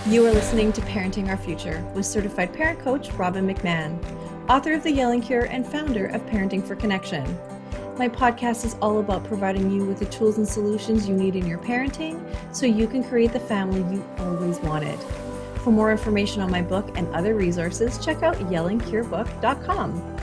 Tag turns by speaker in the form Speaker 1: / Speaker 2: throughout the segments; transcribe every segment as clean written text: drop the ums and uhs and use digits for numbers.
Speaker 1: You are listening to Parenting Our Future with certified parent coach Robin McManne, author of The Yelling Cure and founder of Parenting for Connection. My podcast is all about providing you with the tools and solutions you need in your parenting so you can create the family you always wanted. For more information on my book and other resources, check out yellingcurebook.com.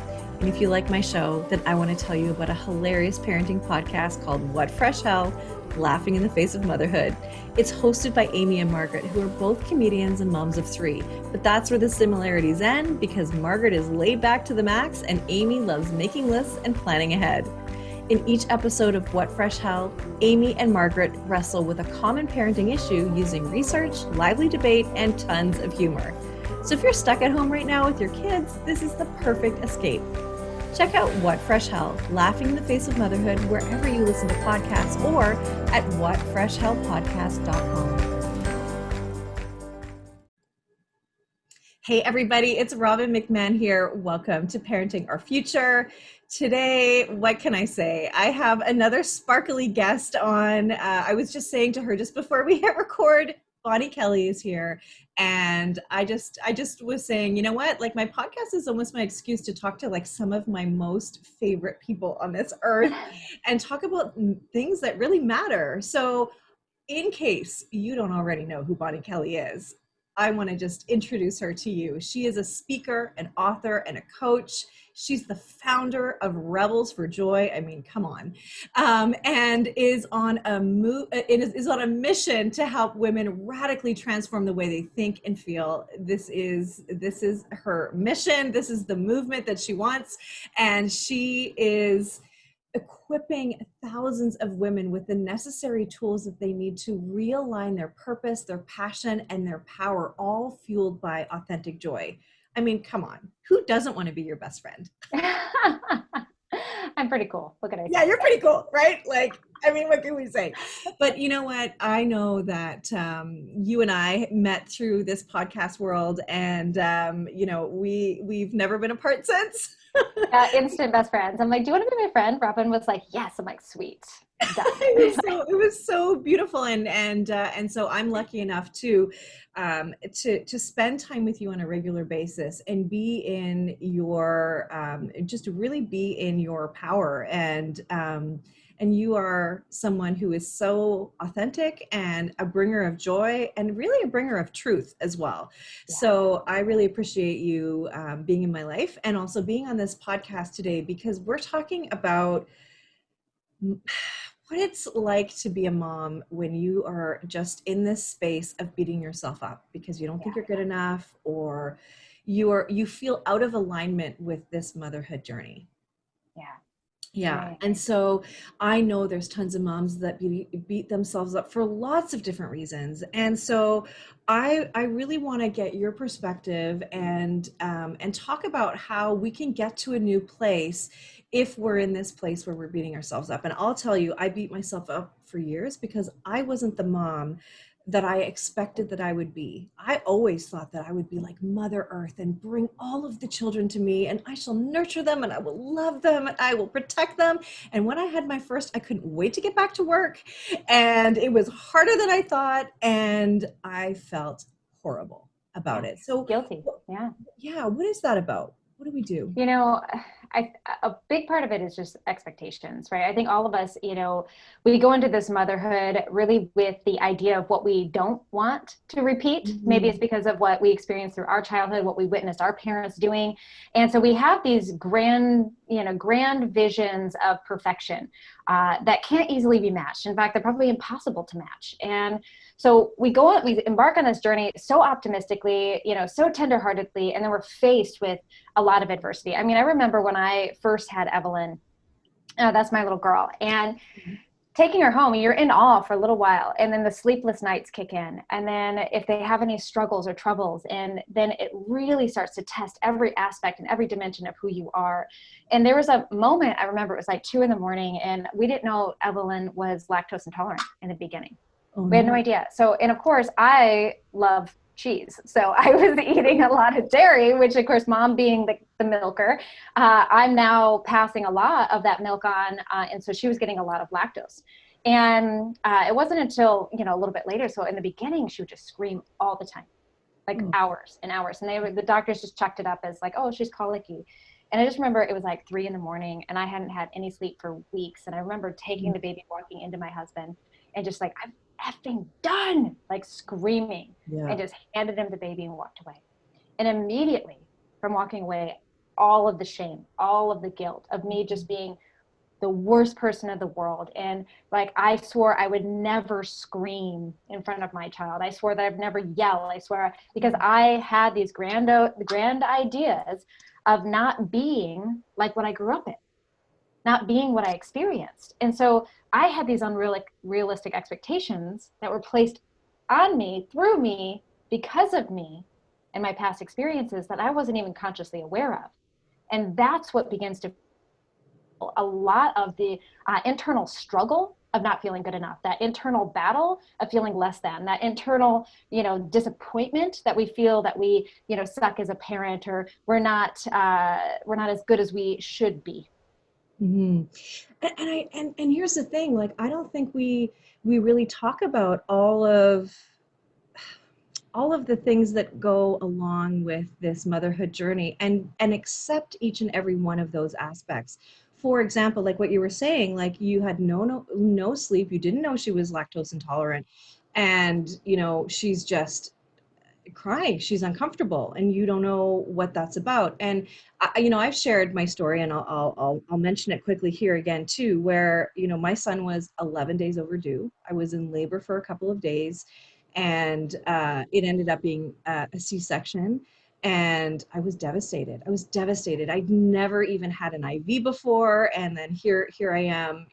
Speaker 1: And if you like my show, then I want to tell you about a hilarious parenting podcast called What Fresh Hell? Laughing in the Face of Motherhood. It's hosted by Amy and Margaret, who are both comedians and moms of three. But that's where the similarities end, because Margaret is laid back to the max and Amy loves making lists and planning ahead. In each episode of What Fresh Hell, Amy and Margaret wrestle with a common parenting issue using research, lively debate, and tons of humor. So if you're stuck at home right now with your kids, this is the perfect escape. Check out What Fresh Hell? Laughing in the Face of Motherhood wherever you listen to podcasts or at whatfreshhellpodcast.com. Hey everybody, it's Robin McManne here. Welcome to Parenting Our Future. Today, what can I say? I have another sparkly guest on. I was just saying to her just before we hit record, Bonnie Kelly is here. And I just was saying, you know what, like my podcast is almost my excuse to talk to like some of my most favorite people on this earth and talk about things that really matter. So in case you don't already know who Bonnie Kelly is, I want to just introduce her to you. She is a speaker, an author, and a coach. She's the founder of Rebels for Joy. I mean, come on, and is on a mission to help women radically transform the way they think and feel. This is her mission. This is the movement that she wants, and she is equipping thousands of women with the necessary tools that they need to realign their purpose, their passion, and their power, all fueled by authentic joy. I mean, come on. Who doesn't want to be your best friend?
Speaker 2: I'm pretty cool. What can I say?
Speaker 1: Yeah, you're pretty cool, right? Like, I mean, what can we say? But you know what? I know that you and I met through this podcast world, and you know, we've never been apart since.
Speaker 2: Instant best friends. I'm like, do you want to be my friend? Robin was like, yes. I'm like, sweet.
Speaker 1: It was so beautiful, and so I'm lucky enough to spend time with you on a regular basis and be in your just really be in your power, and you are someone who is so authentic and a bringer of joy and really a bringer of truth as well. Yeah. So I really appreciate you being in my life and also being on this podcast today, because we're talking about what it's like to be a mom when you are just in this space of beating yourself up because you don't think you're good enough, or you feel out of alignment with this motherhood journey. Yeah. And so I know there's tons of moms that beat themselves up for lots of different reasons. And so I really want to get your perspective and talk about how we can get to a new place if we're in this place where we're beating ourselves up. And I'll tell you, I beat myself up for years because I wasn't the mom that I expected that I would be. I always thought that I would be like Mother Earth and bring all of the children to me, and I shall nurture them, and I will love them, and I will protect them. And when I had my first, I couldn't wait to get back to work, and it was harder than I thought, and I felt horrible about it. So
Speaker 2: guilty.
Speaker 1: Yeah. What is that about? What do we do?
Speaker 2: You know, a big part of it is just expectations, right? I think all of us, you know, we go into this motherhood really with the idea of what we don't want to repeat. Mm-hmm. Maybe it's because of what we experienced through our childhood, what we witnessed our parents doing. And so we have these grand visions of perfection that can't easily be matched. In fact, they're probably impossible to match. And so we embark on this journey so optimistically, you know, so tenderheartedly, and then we're faced with a lot of adversity. I mean, I remember when I first had Evelyn, that's my little girl, and taking her home, you're in awe for a little while, and then the sleepless nights kick in. And then if they have any struggles or troubles, and then it really starts to test every aspect and every dimension of who you are. And there was a moment, I remember it was like 2 a.m, and we didn't know Evelyn was lactose intolerant in the beginning. We had no idea. So, and of course, I love cheese. So I was eating a lot of dairy, which of course, mom being the milker, I'm now passing a lot of that milk on. And so she was getting a lot of lactose. And it wasn't until, a little bit later. So in the beginning, she would just scream all the time. like
Speaker 1: Oh.
Speaker 2: hours and hours. And the doctors just checked it up as like, oh, she's colicky. And I just remember it was like 3 a.m. and I hadn't had any sleep for weeks. And I remember taking the baby, walking into my husband and just like, I'm effing done, like screaming,
Speaker 1: Yeah.
Speaker 2: and just handed him the baby and walked away. And immediately from walking away, all of the shame, all of the guilt of me just being the worst person in the world. And like, I swore I would never scream in front of my child. I swore that I'd never yell. I swear, because I had these grand ideas of not being like what I grew up in, not being what I experienced. And so I had these unrealistic expectations that were placed on me, through me, because of me and my past experiences that I wasn't even consciously aware of. And that's what begins to a lot of the internal struggle of not feeling good enough, that internal battle of feeling less than, that internal, disappointment that we feel that we, suck as a parent, or we're not as good as we should be.
Speaker 1: Mm-hmm. And here's the thing, like, I don't think we really talk about all of the things that go along with this motherhood journey, and accept each and every one of those aspects. For example, like what you were saying, like you had no sleep, you didn't know she was lactose intolerant, and she's just crying, she's uncomfortable, and you don't know what that's about. And I've shared my story, and I'll mention it quickly here again too, where my son was 11 days overdue. I was in labor for a couple of days, and it ended up being a C-section. And I was devastated. I'd never even had an IV before, and then here I am,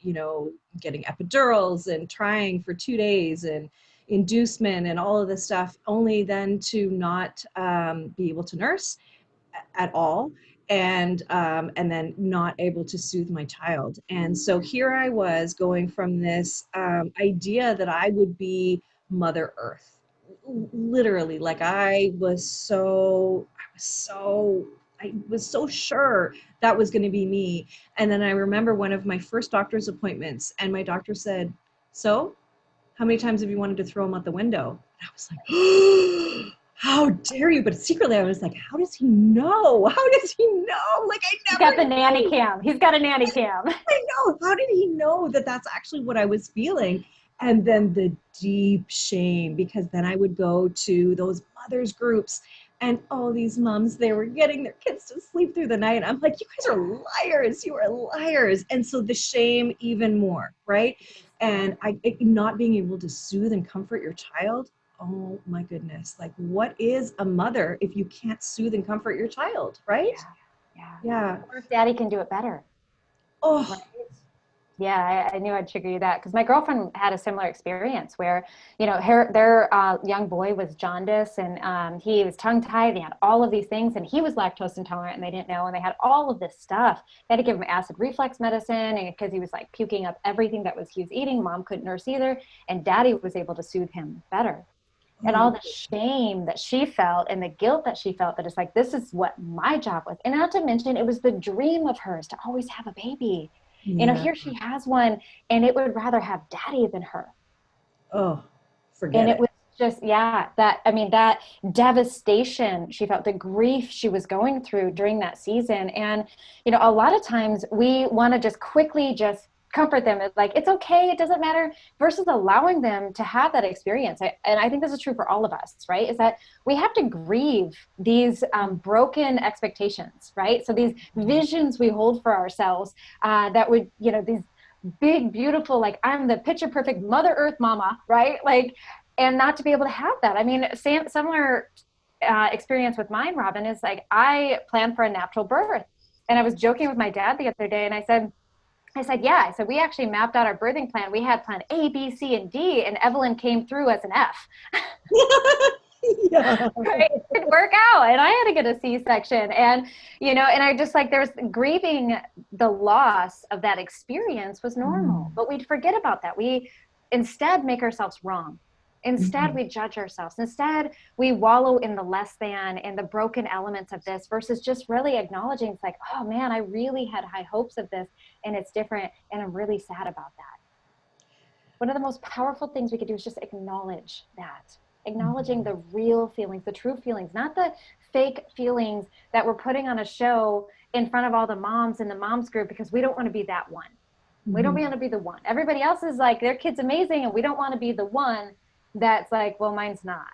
Speaker 1: getting epidurals and trying for 2 days, and inducement and all of this stuff, only then to not be able to nurse at all, and then not able to soothe my child. And so here I was going from this idea that I would be Mother Earth, literally. Like I was so sure that was going to be me. And then I remember one of my first doctor's appointments, and my doctor said, "So, how many times have you wanted to throw him out the window?" And I was like, how dare you? But secretly I was like, how does he know? How does he know? Like, I
Speaker 2: He's
Speaker 1: never
Speaker 2: got the nanny
Speaker 1: knew.
Speaker 2: cam. He's got a nanny cam.
Speaker 1: I know. How did he know that that's actually what I was feeling? And then the deep shame, because then I would go to those mothers groups, and all these moms, they were getting their kids to sleep through the night. I'm like, you guys are liars. You are liars. And so the shame even more, right? And not being able to soothe and comfort your child. Oh my goodness. Like, what is a mother if you can't soothe and comfort your child, right?
Speaker 2: Yeah.
Speaker 1: Yeah.
Speaker 2: Or if daddy can do it better. Right.
Speaker 1: Oh,
Speaker 2: Yeah, I knew I'd trigger you that, because my girlfriend had a similar experience where, their young boy was jaundice, and he was tongue-tied. He had all of these things, and he was lactose intolerant, and they didn't know, and they had all of this stuff. They had to give him acid reflux medicine, and because he was like puking up everything that he was eating. Mom couldn't nurse either, and daddy was able to soothe him better. And
Speaker 1: oh,
Speaker 2: all the shame that she felt and the guilt that she felt, that it's like, this is what my job was. And not to mention, it was the dream of hers to always have a baby.
Speaker 1: yeah.
Speaker 2: Here she has one, and it would rather have daddy than her.
Speaker 1: Oh,
Speaker 2: And
Speaker 1: forget
Speaker 2: it
Speaker 1: it.
Speaker 2: was just, yeah, that devastation she felt, the grief she was going through during that season. And, a lot of times we want to just quickly just comfort them. It's like, it's okay, it doesn't matter, versus allowing them to have that experience. And I think this is true for all of us, right? Is that we have to grieve these broken expectations, right? So these visions we hold for ourselves, that would, these big, beautiful, like, I'm the picture perfect Mother Earth mama, right? Like, and not to be able to have that. I mean, similar experience with mine, Robin, is like, I planned for a natural birth. And I was joking with my dad the other day, and I said, yeah. I said, we actually mapped out our birthing plan. We had plan A, B, C, and D, and Evelyn came through as an F.
Speaker 1: Yeah.
Speaker 2: Right? It didn't work out, and I had to get a C-section. And, and I just, like, there's grieving the loss of that experience was normal, but we'd forget about that. We instead make ourselves wrong. Instead, we judge ourselves. Instead, we wallow in the less than and the broken elements of this, versus just really acknowledging, it's like, oh man, I really had high hopes of this, and it's different, and I'm really sad about that. One of the most powerful things we could do is just acknowledge that. acknowledging the real feelings, the true feelings, not the fake feelings that we're putting on a show in front of all the moms in the moms group because we don't want to be that one. We don't
Speaker 1: Mhm.
Speaker 2: want to be the one. Everybody else is like, their kid's amazing, and we don't want to be the one that's like, well, mine's not.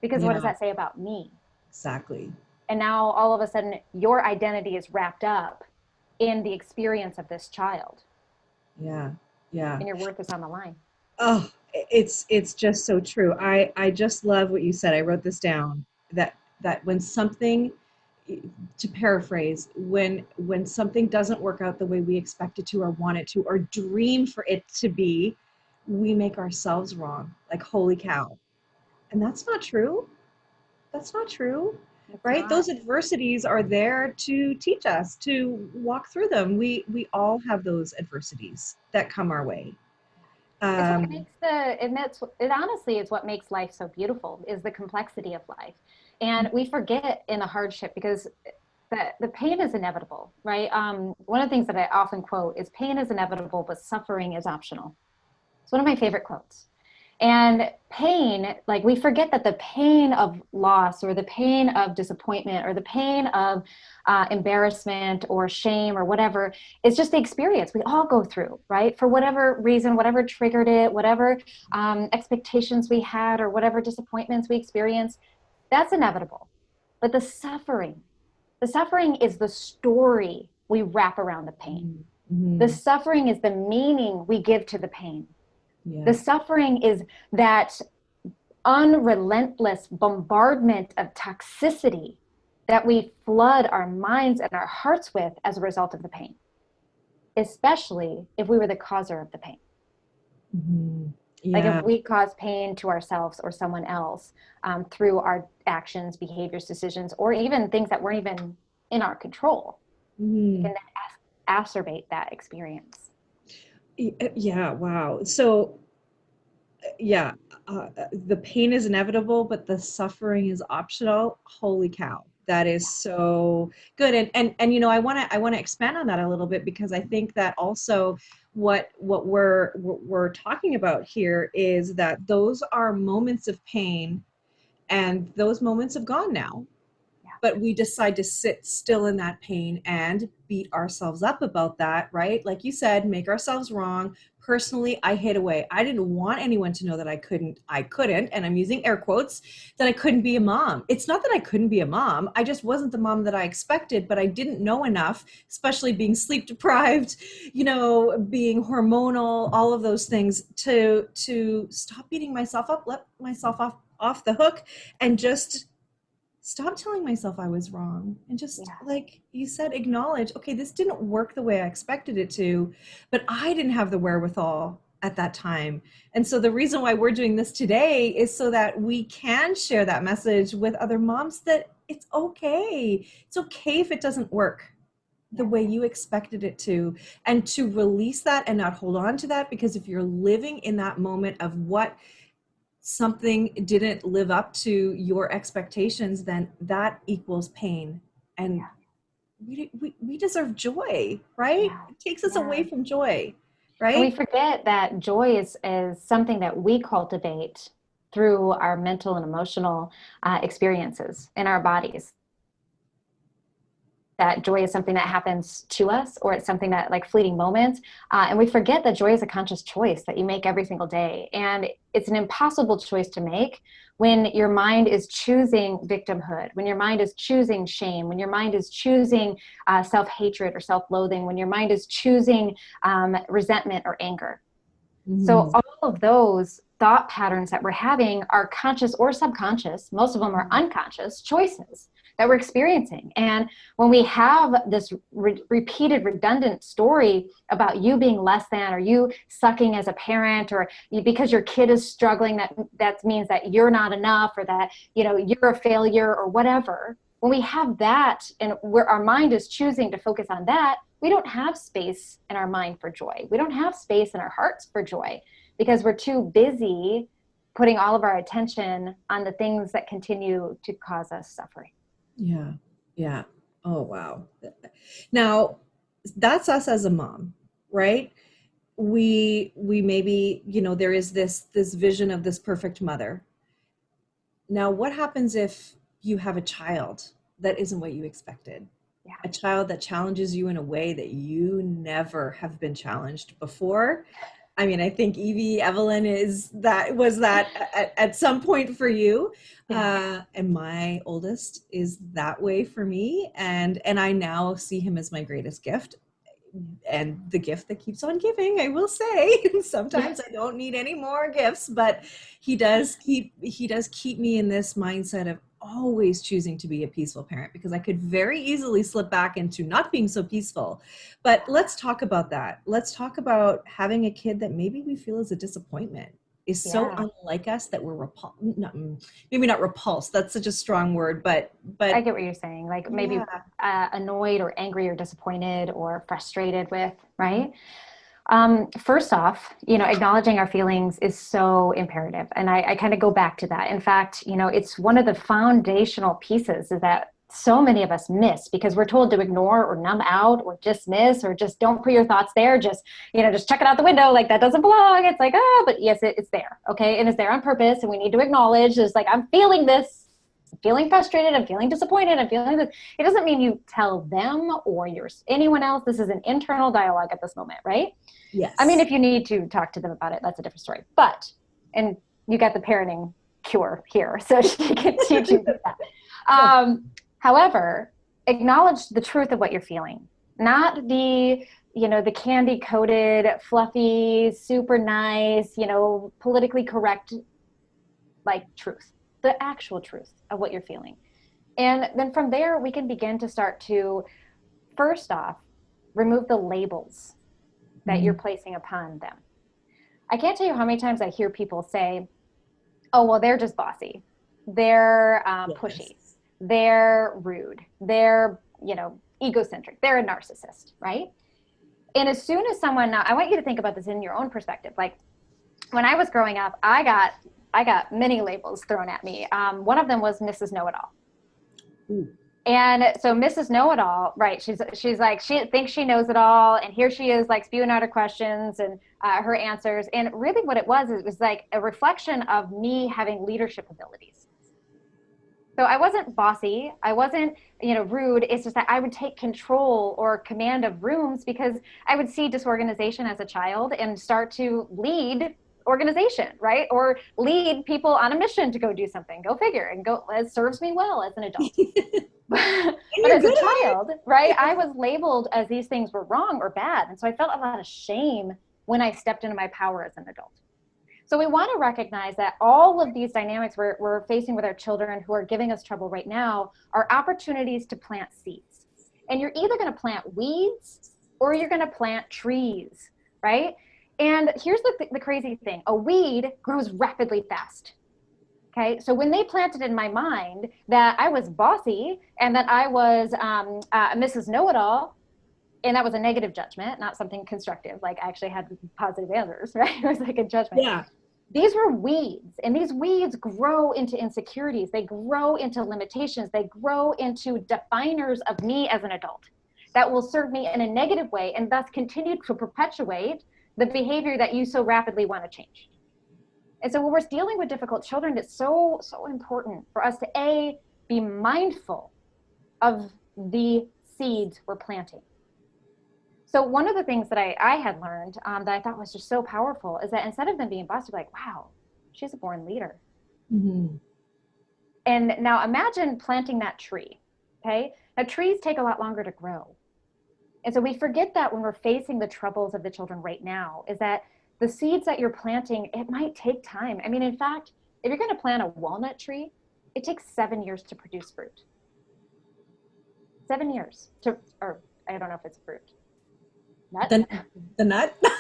Speaker 2: Because what does
Speaker 1: Yeah,
Speaker 2: that say about me?
Speaker 1: exactly.
Speaker 2: And now all of a sudden, your identity is wrapped up in the experience of this child,
Speaker 1: Yeah. Yeah.
Speaker 2: and your worth is on the line.
Speaker 1: Oh, it's just so true. I just love what you said. I wrote this down that when something, to paraphrase, when something doesn't work out the way we expect it to or want it to or dream for it to be, we make ourselves wrong. Like, holy cow. And that's not true. That's not true.
Speaker 2: It's
Speaker 1: Right?
Speaker 2: not.
Speaker 1: Those adversities are there to teach us, to walk through them. We all have those adversities that come our way.
Speaker 2: It's what
Speaker 1: Um,
Speaker 2: makes it honestly is what makes life so beautiful is the complexity of life. And we forget in the hardship because the pain is inevitable, right? One of the things that I often quote is pain is inevitable, but suffering is optional. It's one of my favorite quotes. And pain, like we forget that the pain of loss or the pain of disappointment or the pain of embarrassment or shame or whatever is just the experience we all go through, right? For whatever reason, whatever triggered it, whatever expectations we had or whatever disappointments we experienced, that's inevitable. But the suffering is the story we wrap around the pain. The
Speaker 1: mhm.
Speaker 2: suffering is the meaning we give to the pain. The
Speaker 1: Yeah.
Speaker 2: suffering is that unrelentless bombardment of toxicity that we flood our minds and our hearts with as a result of the pain, especially if we were the causer of the pain.
Speaker 1: Mhm.
Speaker 2: Like if
Speaker 1: Yeah.
Speaker 2: we cause pain to ourselves or someone else through our actions, behaviors, decisions, or even things that weren't even in our control, it
Speaker 1: Mhm.
Speaker 2: can then exacerbate that experience.
Speaker 1: Yeah. Wow. So, yeah, the pain is inevitable, but the suffering is optional. Holy cow. That is so good. And I want to expand on that a little bit because I think that also what we're talking about here is that those are moments of pain and those moments have gone now,
Speaker 2: Yeah.
Speaker 1: but we decide to sit still in that pain and beat ourselves up about that, right? Like you said, make ourselves wrong. Personally, I hid away. I didn't want anyone to know that I couldn't, and I'm using air quotes, that I couldn't be a mom. It's not that I couldn't be a mom. I just wasn't the mom that I expected, but I didn't know enough, especially being sleep deprived, being hormonal, all of those things to stop beating myself up, let myself off the hook and just stop telling myself I was wrong and just,
Speaker 2: Yeah.
Speaker 1: like you said, acknowledge, okay, this didn't work the way I expected it to, but I didn't have the wherewithal at that time. And so the reason why we're doing this today is so that we can share that message with other moms that it's okay. It's okay if it doesn't work the way
Speaker 2: Yes.
Speaker 1: you expected it to, and to release that and not hold on to that, because if you're living in that moment of what something didn't live up to your expectations, then that equals pain. And
Speaker 2: Yeah.
Speaker 1: we deserve joy, right?
Speaker 2: Yeah.
Speaker 1: It takes us away
Speaker 2: Yeah.
Speaker 1: from joy,
Speaker 2: And we
Speaker 1: right?
Speaker 2: forget that joy is something that we cultivate through our mental and emotional experiences in our bodies. That joy is something that happens to us, or it's something that like fleeting moments. And we forget that joy is a conscious choice that you make every single day. And it's an impossible choice to make when your mind is choosing victimhood, when your mind is choosing shame, when your mind is choosing self-hatred or self-loathing, when your mind is choosing resentment or anger. So
Speaker 1: Mhm.
Speaker 2: all of those thought patterns that we're having are conscious or subconscious. Most of them are unconscious choices that we're experiencing. And when we have this repeated redundant story about you being less than, or you sucking as a parent, or because your kid is struggling, that means that you're not enough, or that you're a failure or whatever. When we have that and where our mind is choosing to focus on that, we don't have space in our mind for joy. We don't have space in our hearts for joy because we're too busy putting all of our attention on the things that continue to cause us suffering.
Speaker 1: Yeah. Yeah. Oh, wow. Now, that's us as a mom, right? we maybe, there is this vision of this perfect mother. Now, what happens if you have a child that isn't what you expected?
Speaker 2: Yeah.
Speaker 1: A child that challenges you in a way that you never have been challenged before. I mean, I think Evie Evelyn was that at some point for you. And my oldest is that way for me. And I now see him as my greatest gift, and the gift that keeps on giving, I will say. Sometimes I don't need any more gifts, but he does keep me in this mindset of always choosing to be a peaceful parent, because I could very easily slip back into not being so peaceful. But let's talk about that. Let's talk about having a kid that maybe we feel is a disappointment, is so unlike us that we're maybe not repulsed. That's such a strong word, but
Speaker 2: I get what you're saying. Like maybe annoyed or angry or disappointed or frustrated with, right? First off, acknowledging our feelings is so imperative. And I kind of go back to that. In fact, it's one of the foundational pieces is that so many of us miss, because we're told to ignore or numb out or dismiss or just don't put your thoughts there. Just chuck it out the window. Like that doesn't belong. It's like, but yes, it's there. Okay. And it's there on purpose. And we need to acknowledge it's like, I'm feeling this. I'm feeling frustrated. I'm feeling disappointed. I'm feeling this. It doesn't mean you tell them or anyone else. This is an internal dialogue at this moment, right?
Speaker 1: Yes.
Speaker 2: I mean, if you need to talk to them about it, that's a different story. And you got the parenting cure here, so she can teach you that. However, acknowledge the truth of what you're feeling, not the candy coated, fluffy, super nice, politically correct, like truth, the actual truth of what you're feeling. And then from there, we can begin to start to, first off, remove the labels that you're placing upon them. I can't tell you how many times I hear people say, oh, well, they're just bossy. They're pushy. They're rude. They're, egocentric. They're a narcissist, right? And as soon as now, I want you to think about this in your own perspective. Like when I was growing up, I got many labels thrown at me. One of them was Mrs. Know-It-All. Ooh. And so Mrs. Know-It-All, right, she's like, she thinks she knows it all. And here she is like spewing out her questions and her answers. And really what it was like a reflection of me having leadership abilities. So I wasn't bossy. I wasn't, rude. It's just that I would take control or command of rooms because I would see disorganization as a child and start to lead organization, right? Or lead people on a mission to go do something. Go figure. And it serves me well as an adult. But as a child, right, I was labeled as these things were wrong or bad. And so I felt a lot of shame when I stepped into my power as an adult. So we want to recognize that all of these dynamics we're facing with our children who are giving us trouble right now are opportunities to plant seeds. And you're either going to plant weeds or you're going to plant trees, right? And here's the crazy thing. A weed grows rapidly fast. Okay, so when they planted in my mind that I was bossy and that I was Mrs. Know-It-All, and that was a negative judgment, not something constructive, like I actually had positive answers, right? It was like a judgment.
Speaker 1: Yeah.
Speaker 2: These were weeds, and these weeds grow into insecurities. They grow into limitations. They grow into definers of me as an adult that will serve me in a negative way and thus continue to perpetuate the behavior that you so rapidly want to change. And so when we're dealing with difficult children, it's so important for us to be mindful of the seeds we're planting. So one of the things that I had learned that I thought was just so powerful is that instead of them being bossy, like, wow, she's a born leader. Mm-hmm. And now imagine planting that tree, okay? Now trees take a lot longer to grow. And so we forget that when we're facing the troubles of the children right now, is that the seeds that you're planting, it might take time. I mean, in fact, if you're going to plant a walnut tree, it takes 7 years to produce fruit. 7 years or I don't know if it's fruit. Nut?
Speaker 1: The nut?
Speaker 2: I'm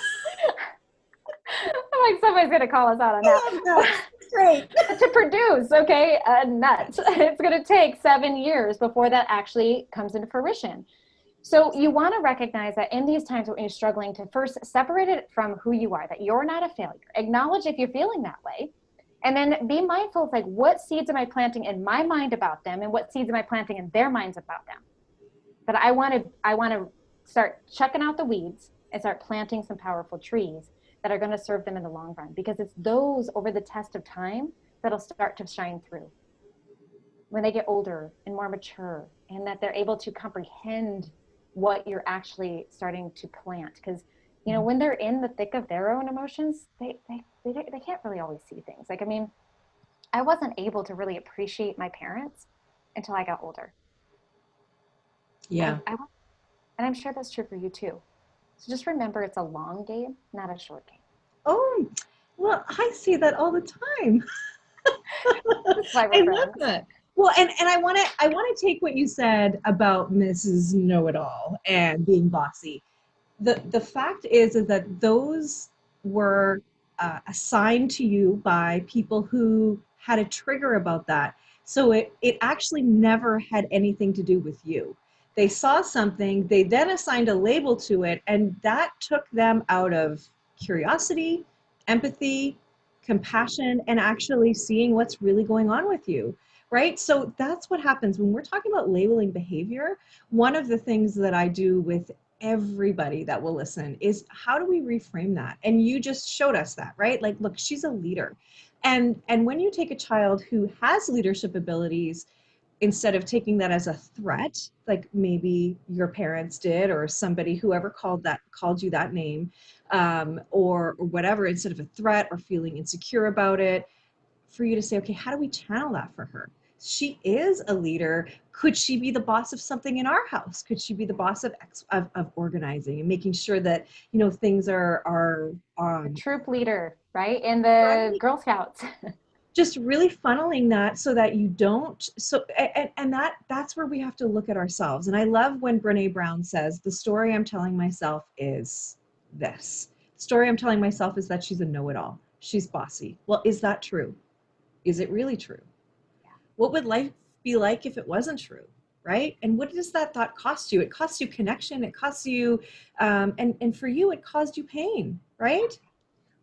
Speaker 2: like, somebody's going to call us out on that.
Speaker 1: Great.
Speaker 2: To produce, okay, a nut. It's going to take 7 years before that actually comes into fruition. So you want to recognize that in these times when you're struggling, to first separate it from who you are, that you're not a failure. Acknowledge if you're feeling that way. And then be mindful of like, what seeds am I planting in my mind about them, and what seeds am I planting in their minds about them? But I want to start checking out the weeds and start planting some powerful trees that are going to serve them in the long run, because it's those over the test of time that'll start to shine through when they get older and more mature, and that they're able to comprehend what you're actually starting to plant. Because you know, when they're in the thick of their own emotions, they can't really always see things. Like, I mean, I wasn't able to really appreciate my parents until I got older.
Speaker 1: Yeah.
Speaker 2: And I'm sure that's true for you too. So just remember, it's a long game, not a short game.
Speaker 1: Oh, well, I see that all the time.
Speaker 2: That's why
Speaker 1: I
Speaker 2: we're
Speaker 1: love
Speaker 2: friends.
Speaker 1: that. Well, and I want to take what you said about Mrs. Know-it-all and being bossy. The fact is that those were assigned to you by people who had a trigger about that. So it actually never had anything to do with you. They saw something, they then assigned a label to it, and that took them out of curiosity, empathy, compassion, and actually seeing what's really going on with you. Right? So that's what happens when we're talking about labeling behavior. One of the things that I do with everybody that will listen is, how do we reframe that? And you just showed us that, right? Like, look, she's a leader. And when you take a child who has leadership abilities, instead of taking that as a threat, like maybe your parents did, or somebody, whoever called you that name, or whatever, instead of a threat or feeling insecure about it, for you to say, okay, how do we channel that for her? She is a leader. Could she be the boss of something in our house? Could she be the boss of organizing and making sure that, you know, things are
Speaker 2: A troop leader, right? In the
Speaker 1: right?
Speaker 2: Girl Scouts.
Speaker 1: Just really funneling that so that you don't, so, and that's where we have to look at ourselves. And I love when Brene Brown says, the story I'm telling myself is this. The story I'm telling myself is that she's a know-it-all. She's bossy. Well, is that true? Is it really true? What would life be like if it wasn't true? Right? And what does that thought cost you? It costs you connection. It costs you, and for you, it caused you pain, right?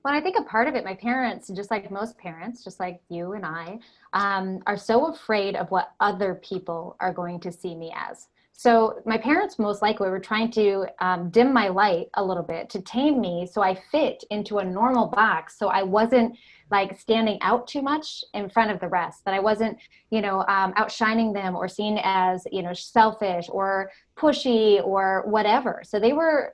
Speaker 2: Well, I think a part of it, my parents, just like most parents, just like you and I, are so afraid of what other people are going to see me as. So my parents most likely were trying to dim my light a little bit to tame me, so I fit into a normal box. So I wasn't like standing out too much in front of the rest. That I wasn't, you know, outshining them or seen as, you know, selfish or pushy or whatever. So they were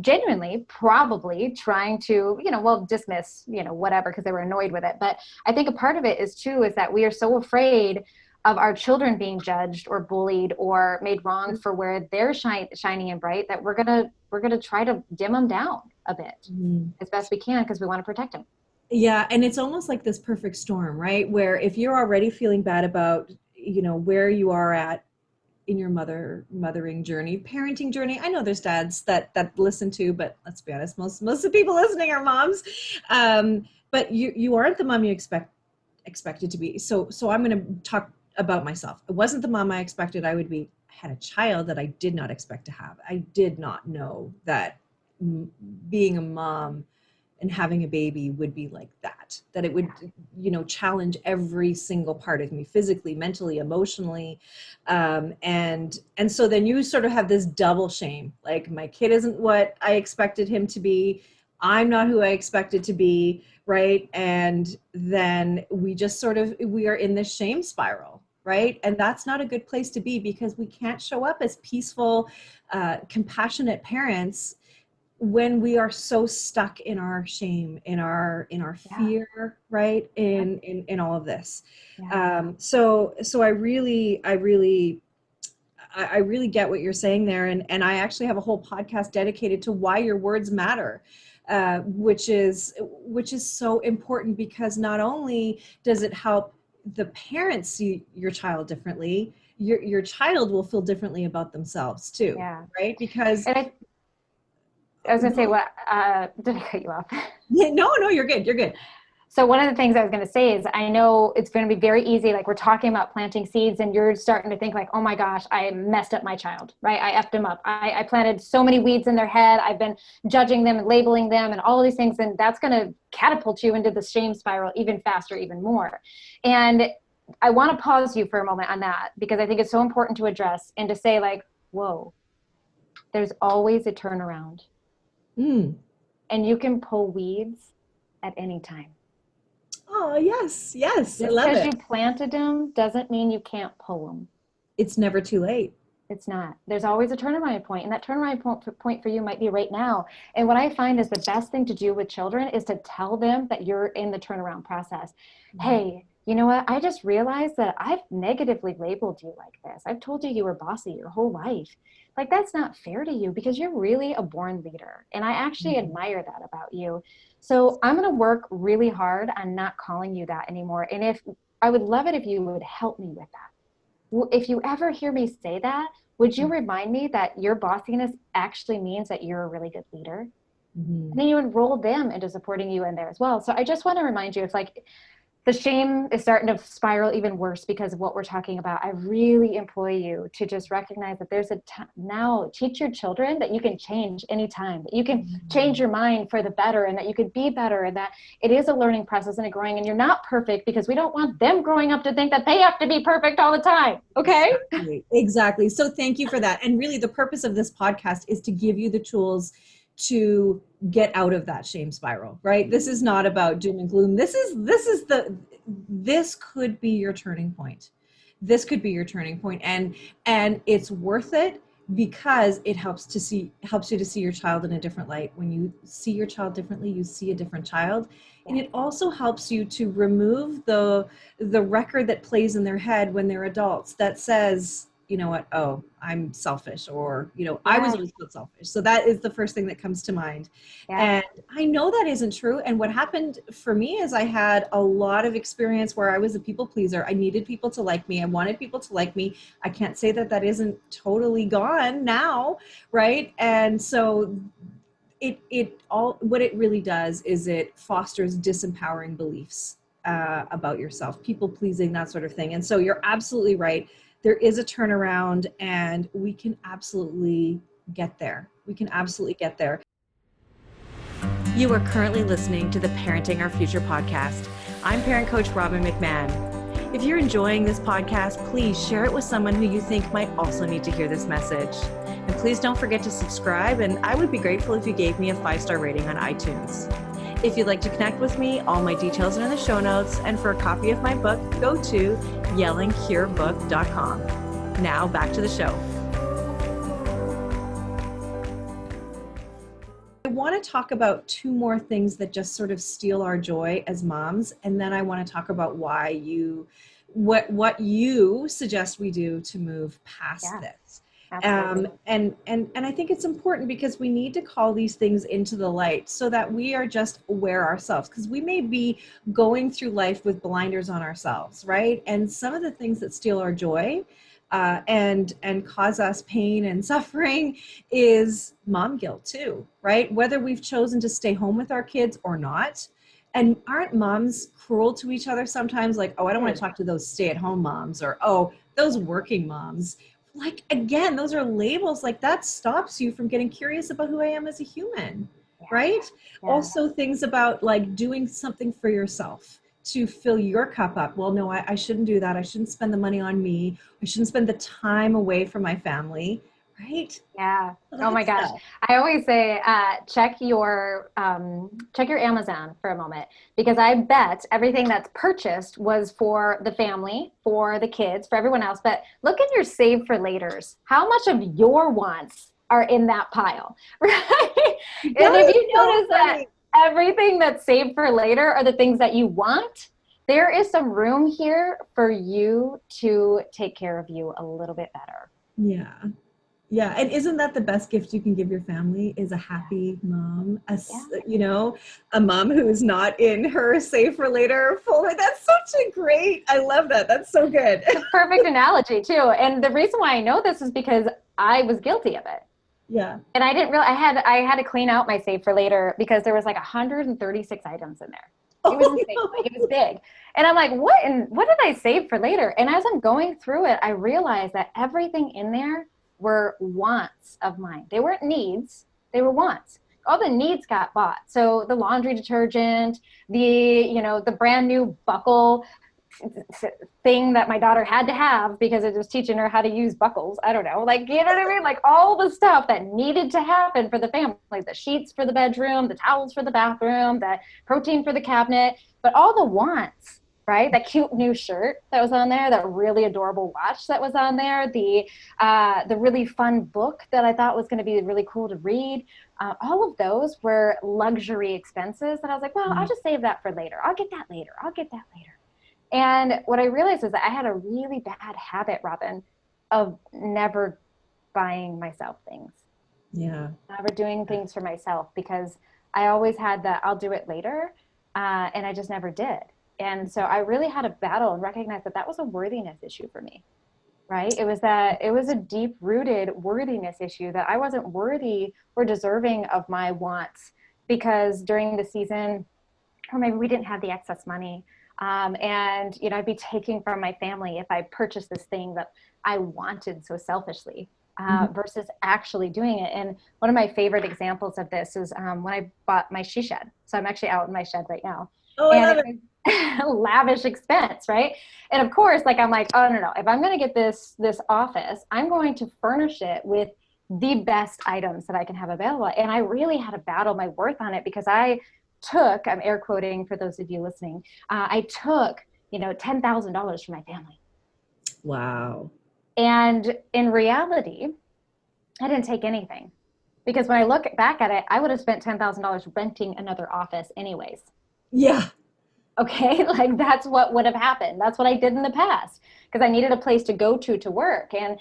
Speaker 2: genuinely probably trying to, you know, well, dismiss, you know, whatever, because they were annoyed with it. But I think a part of it is too, is that we are so afraid of our children being judged or bullied or made wrong for where they're shining and bright, that we're gonna try to dim them down a bit as best we can, because we want to protect them.
Speaker 1: Yeah, and it's almost like this perfect storm, right? Where if you're already feeling bad about, you know, where you are at in your mothering journey, parenting journey. I know there's dads that listen to, but let's be honest, most of the people listening are moms. But you aren't the mom you expected to be. So I'm going to talk about myself. It wasn't the mom I expected I would be. I had a child that I did not expect to have. I did not know that being a mom and having a baby would be like that it would, you know, challenge every single part of me, physically, mentally, emotionally. And so then you sort of have this double shame, like, my kid isn't what I expected him to be. I'm not who I expected to be. Right. And then we just sort of, we are in this shame spiral. Right. And that's not a good place to be, because we can't show up as peaceful, compassionate parents when we are so stuck in our shame, in our fear, right? In all of this. So I really get what you're saying there. And I actually have a whole podcast dedicated to why your words matter, which is so important, because not only does it help the parents see your child differently, your child will feel differently about themselves too, right? Because
Speaker 2: I was going to say, what, did I cut you off?
Speaker 1: Yeah, no, you're good. You're good.
Speaker 2: So one of the things I was going to say is, I know it's going to be very easy. Like, we're talking about planting seeds and you're starting to think like, oh my gosh, I messed up my child, right? I effed them up. I planted so many weeds in their head. I've been judging them and labeling them and all of these things. And that's going to catapult you into the shame spiral even faster, even more. And I want to pause you for a moment on that, because I think it's so important to address and to say, like, whoa, there's always a turnaround.
Speaker 1: Mm.
Speaker 2: and you can pull weeds at any time.
Speaker 1: Oh, yes. Yes. I
Speaker 2: Just
Speaker 1: love
Speaker 2: because
Speaker 1: it.
Speaker 2: you planted them doesn't mean you can't pull them.
Speaker 1: It's never too late.
Speaker 2: It's not. There's always a turnaround point, and that turnaround point for you might be right now. And what I find is the best thing to do with children is to tell them that you're in the turnaround process.
Speaker 1: Mhm.
Speaker 2: Hey, you know what? I just realized that I've negatively labeled you like this. I've told you you were bossy your whole life. Like, that's not fair to you because you're really a born leader. And I actually
Speaker 1: Mhm.
Speaker 2: admire that about you. So I'm going to work really hard on not calling you that anymore. And if I would love it if you would help me with that. If you ever hear me say that, would you remind me that your bossiness actually means that you're a really good leader? And
Speaker 1: Mhm.
Speaker 2: then you enroll them into supporting you in there as well. So I just want to remind you, it's like the shame is starting to spiral even worse because of what we're talking about. I really implore you to just recognize that there's now teach your children that you can change anytime, that you can change
Speaker 1: Mhm.
Speaker 2: your mind for the better, and that you could be better, and that it is a learning process and a growing, and you're not perfect because we don't want them growing up to think that they have to be perfect all the time. Okay.
Speaker 1: Exactly. Exactly. So thank you for that. And really the purpose of this podcast is to give you the tools to get out of that shame spiral, right? This is not about doom and gloom. This could be your turning point. This could be your turning point, and it's worth it because it helps you to see your child in a different light. When you see your child differently, you see a different child. And
Speaker 2: Yeah.
Speaker 1: it also helps you to remove the record that plays in their head when they're adults that says, you know what, oh, I'm selfish, or, I was
Speaker 2: Yeah.
Speaker 1: always felt selfish. So that is the first thing that comes to mind.
Speaker 2: Yeah.
Speaker 1: And I know that isn't true. And what happened for me is I had a lot of experience where I was a people pleaser. I needed people to like me. I wanted people to like me. I can't say that that isn't totally gone now, right? And so it all, what it really does is it fosters disempowering beliefs about yourself, people pleasing, that sort of thing. And so you're absolutely right. There is a turnaround, and we can absolutely get there. We can absolutely get there. You are currently listening to the Parenting Our Future podcast. I'm parent coach Robin McManne. If you're enjoying this podcast, please share it with someone who you think might also need to hear this message. And please don't forget to subscribe, and I would be grateful if you gave me a 5-star rating on iTunes. If you'd like to connect with me, all my details are in the show notes, and for a copy of my book, go to yellingcurebook.com. Now back to the show. I want to talk about 2 more things that just sort of steal our joy as moms, and then I want to talk about what you suggest we do to move past
Speaker 2: Yeah.
Speaker 1: this.
Speaker 2: Absolutely.
Speaker 1: And I think it's important because we need to call these things into the light so that we are just aware ourselves, because we may be going through life with blinders on ourselves, right? And some of the things that steal our joy and cause us pain and suffering is mom guilt too, right? Whether we've chosen to stay home with our kids or not. And aren't moms cruel to each other sometimes? Like, oh, I don't want to talk to those stay-at-home moms, or oh, those working moms. Like, again, those are labels. Like, that stops you from getting curious about who I am as a human,
Speaker 2: Yeah.
Speaker 1: right?
Speaker 2: Yeah.
Speaker 1: Also, things about like doing something for yourself to fill your cup up. Well, no, I shouldn't do that. I shouldn't spend the money on me. I shouldn't spend the time away from my family, right?
Speaker 2: Yeah.
Speaker 1: All
Speaker 2: Oh
Speaker 1: that
Speaker 2: my gosh.
Speaker 1: stuff.
Speaker 2: I always say, check your Amazon for a moment, because I bet everything that's purchased was for the family, for the kids, for everyone else. But look at your save for laters. How much of your wants are in that pile, right? And
Speaker 1: That
Speaker 2: if
Speaker 1: is
Speaker 2: you
Speaker 1: so
Speaker 2: notice that
Speaker 1: funny.
Speaker 2: everything that's saved for later are the things that you want, there is some room here for you to take care of you a little bit better.
Speaker 1: Yeah. Yeah. And isn't that the best gift you can give your family, is a happy mom,
Speaker 2: Yeah.
Speaker 1: a mom who is not in her save for later folder. That's such a great, I love that. That's so good.
Speaker 2: It's a perfect analogy too. And the reason why I know this is because I was guilty of it.
Speaker 1: Yeah.
Speaker 2: And I didn't really I had to clean out my save for later because there was like 136 items in there. It was
Speaker 1: Oh,
Speaker 2: insane. Like, it was
Speaker 1: no.
Speaker 2: big. And I'm like, what did I save for later? And as I'm going through it, I realized that everything in there were wants of mine. They weren't needs, they were wants. All the needs got bought. So the laundry detergent, the brand new buckle thing that my daughter had to have because it was teaching her how to use buckles. I don't know, like, you know what I mean? Like all the stuff that needed to happen for the family, like the sheets for the bedroom, the towels for the bathroom, the protein for the cabinet, but all the wants, right? That cute new shirt that was on there, that really adorable watch that was on there, the really fun book that I thought was going to be really cool to read. All of those were luxury expenses that I was like, well, I'll just save that for later. I'll get that later. I'll get that later. And what I realized is that I had a really bad habit, Robin, of never buying myself things.
Speaker 1: Yeah.
Speaker 2: Never doing things for myself because I always had that I'll do it later. And I just never did. And so I really had a battle and recognized that that was a worthiness issue for me, right? It was a deep rooted worthiness issue that I wasn't worthy or deserving of my wants because during the season, or maybe we didn't have the excess money. And, I'd be taking from my family if I purchased this thing that I wanted so selfishly versus actually doing it. And one of my favorite examples of this is when I bought my she shed. So I'm actually out in my shed right now.
Speaker 1: Oh, I love it.
Speaker 2: A lavish expense, right? And of course, like, I'm like, oh, no. If I'm going to get this office, I'm going to furnish it with the best items that I can have available. And I really had to battle my worth on it because I'm air quoting for those of you listening, I took, $10,000 from my family.
Speaker 1: Wow.
Speaker 2: And in reality, I didn't take anything because when I look back at it, I would have spent $10,000 renting another office anyways.
Speaker 1: Yeah.
Speaker 2: Okay. Like that's what would have happened. That's what I did in the past because I needed a place to go to work. And